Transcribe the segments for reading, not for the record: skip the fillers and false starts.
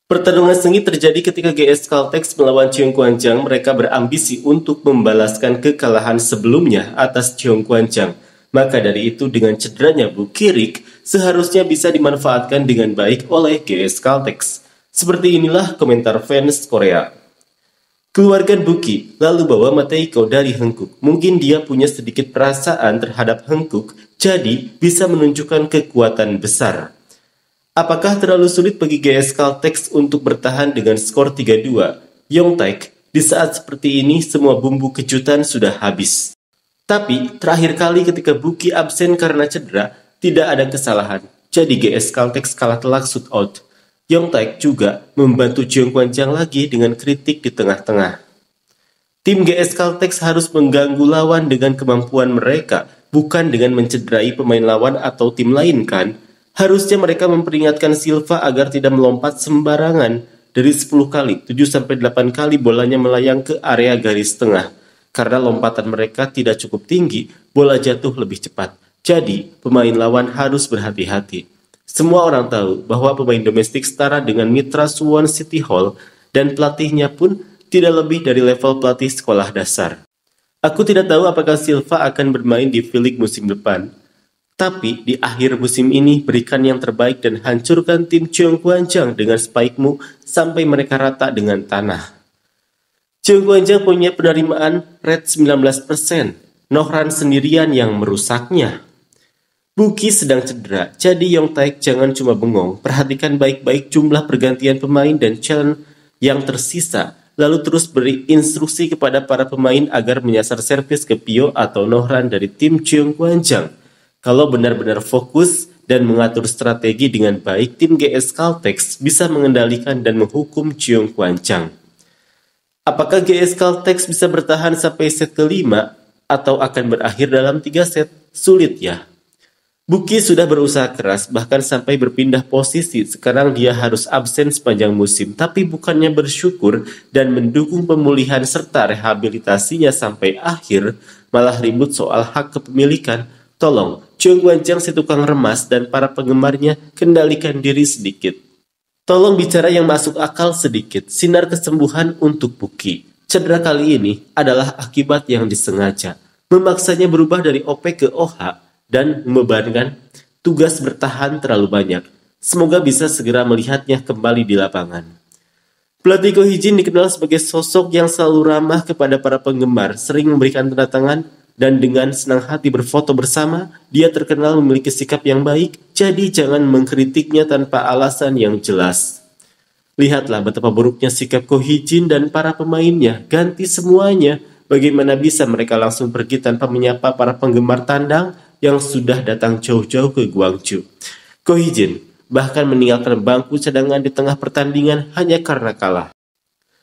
Pertarungan sengit terjadi ketika GS Caltex melawan Cheongguanjang. Mereka berambisi untuk membalaskan kekalahan sebelumnya atas Cheongguanjang. Maka dari itu dengan cederanya Bu Kirik seharusnya bisa dimanfaatkan dengan baik oleh GS Caltex. Seperti inilah komentar fans Korea. Keluarga Buki lalu bawa Mateiko dari Hengkuk. Mungkin dia punya sedikit perasaan terhadap Hengkuk, jadi bisa menunjukkan kekuatan besar. Apakah terlalu sulit bagi GS Caltex untuk bertahan dengan skor 3-2? Yongtaek, di saat seperti ini semua bumbu kejutan sudah habis. Tapi terakhir kali ketika Buki absen karena cedera, tidak ada kesalahan. Jadi GS Caltex kalah telak shoot out. Yongtaek juga membantu Cheongguanjang lagi dengan kritik di tengah-tengah. Tim GS Caltex harus mengganggu lawan dengan kemampuan mereka, bukan dengan mencederai pemain lawan atau tim lain kan? Harusnya mereka memperingatkan Silva agar tidak melompat sembarangan. Dari 10 kali, 7-8 kali bolanya melayang ke area garis tengah. Karena lompatan mereka tidak cukup tinggi, bola jatuh lebih cepat. Jadi, pemain lawan harus berhati-hati. Semua orang tahu bahwa pemain domestik setara dengan mitra Suwon City Hall dan pelatihnya pun tidak lebih dari level pelatih sekolah dasar. Aku tidak tahu apakah Silva akan bermain di V-League musim depan. Tapi di akhir musim ini berikan yang terbaik dan hancurkan tim Cheongguanjang dengan spike-mu sampai mereka rata dengan tanah. Cheongguanjang punya penerimaan rate 19%. Nohran sendirian yang merusaknya. Buki sedang cedera, jadi Yongtaek jangan cuma bengong. Perhatikan baik-baik jumlah pergantian pemain dan challenge yang tersisa. Lalu terus beri instruksi kepada para pemain agar menyasar servis ke Pio atau Nohran dari tim Cheongguanjang. Kalau benar-benar fokus dan mengatur strategi dengan baik, tim GS Caltex bisa mengendalikan dan menghukum Cheongguanjang. Apakah GS Caltex bisa bertahan sampai set kelima atau akan berakhir dalam 3 set? Sulit ya. Buki sudah berusaha keras, bahkan sampai berpindah posisi. Sekarang dia harus absen sepanjang musim, tapi bukannya bersyukur dan mendukung pemulihan serta rehabilitasinya sampai akhir, malah ribut soal hak kepemilikan. Tolong, Cheongguanjang si tukang remas dan para penggemarnya kendalikan diri sedikit. Tolong bicara yang masuk akal sedikit, sinar kesembuhan untuk Buki. Cedera kali ini adalah akibat yang disengaja, memaksanya berubah dari OP ke OH, dan membebankan tugas bertahan terlalu banyak. Semoga bisa segera melihatnya kembali di lapangan. Pelatih Ko Hee-jin dikenal sebagai sosok yang selalu ramah kepada para penggemar, sering memberikan tanda tangan, dan dengan senang hati berfoto bersama. Dia terkenal memiliki sikap yang baik, jadi jangan mengkritiknya tanpa alasan yang jelas. Lihatlah betapa buruknya sikap Ko Hee-jin dan para pemainnya. Ganti semuanya. Bagaimana bisa mereka langsung pergi tanpa menyapa para penggemar tandang yang sudah datang jauh-jauh ke Gwangju. Ko Hee-jin bahkan meninggalkan bangku cadangan di tengah pertandingan hanya karena kalah.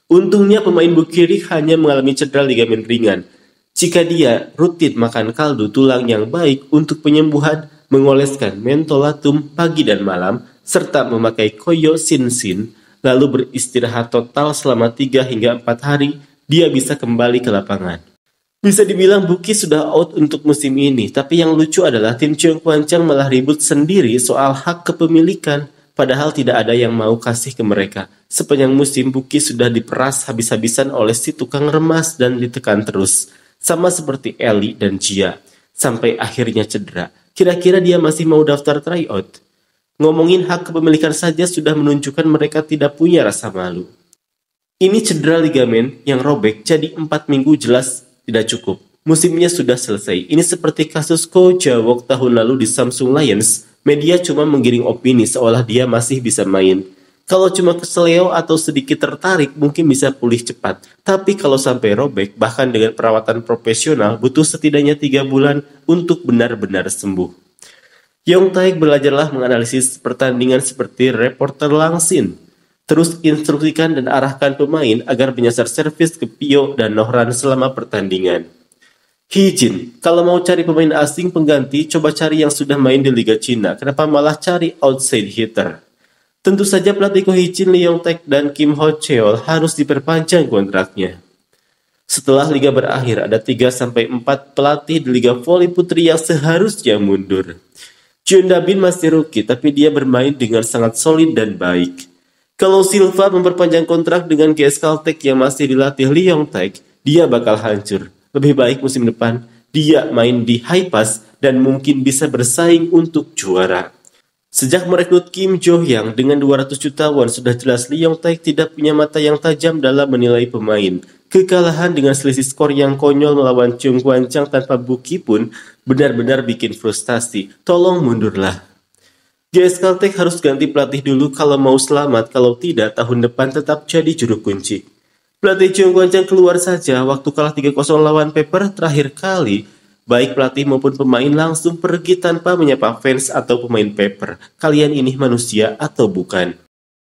Untungnya pemain Bukirik hanya mengalami cedera ligamen ringan. Jika dia rutin makan kaldu tulang yang baik untuk penyembuhan, mengoleskan mentolatum pagi dan malam, serta memakai koyo sin-sin, lalu beristirahat total selama 3 hingga 4 hari, dia bisa kembali ke lapangan. Bisa dibilang Buki sudah out untuk musim ini, tapi yang lucu adalah tim Cheongguanjang malah ribut sendiri soal hak kepemilikan, padahal tidak ada yang mau kasih ke mereka. Sepanjang musim Buki sudah diperas habis-habisan oleh si tukang remas dan ditekan terus, sama seperti Eli dan Jia, sampai akhirnya cedera. Kira-kira dia masih mau daftar tryout? Ngomongin hak kepemilikan saja sudah menunjukkan mereka tidak punya rasa malu. Ini cedera ligamen yang robek, jadi 4 minggu jelas tidak cukup. Musimnya sudah selesai. Ini seperti kasus Ko Jawok tahun lalu di Samsung Lions. Media cuma menggiring opini seolah dia masih bisa main. Kalau cuma keseleo atau sedikit tertarik mungkin bisa pulih cepat. Tapi kalau sampai robek, bahkan dengan perawatan profesional, butuh setidaknya 3 bulan untuk benar-benar sembuh. Yongtaek belajarlah menganalisis pertandingan seperti reporter Langsin. Terus instruksikan dan arahkan pemain agar menyasar servis ke Pio dan Nohran selama pertandingan. Hee-jin, kalau mau cari pemain asing pengganti, coba cari yang sudah main di Liga Cina. Kenapa malah cari outside hitter? Tentu saja pelatih Ko Hee-jin, Lee Yong-taek, dan Kim Ho-cheol harus diperpanjang kontraknya. Setelah liga berakhir, ada 3-4 pelatih di Liga Voli Putri yang seharusnya mundur. Jeon Da-bin masih rookie, tapi dia bermain dengan sangat solid dan baik. Kalau Silva memperpanjang kontrak dengan GS Caltech yang masih dilatih Lee Yong-taek, dia bakal hancur. Lebih baik musim depan, dia main di high pass dan mungkin bisa bersaing untuk juara. Sejak merekrut Kim Jo-hyang dengan 200 juta won, sudah jelas Lee Yong-taek tidak punya mata yang tajam dalam menilai pemain. Kekalahan dengan selisih skor yang konyol melawan Chung Kwan-chang tanpa buki pun benar-benar bikin frustasi. Tolong mundurlah. GS Caltech harus ganti pelatih dulu kalau mau selamat, kalau tidak tahun depan tetap jadi juru kunci. Pelatih Chung Kwan-chang keluar saja waktu kalah 3-0 lawan Pepper terakhir kali. Baik pelatih maupun pemain langsung pergi tanpa menyapa fans atau pemain Pepper. Kalian ini manusia atau bukan?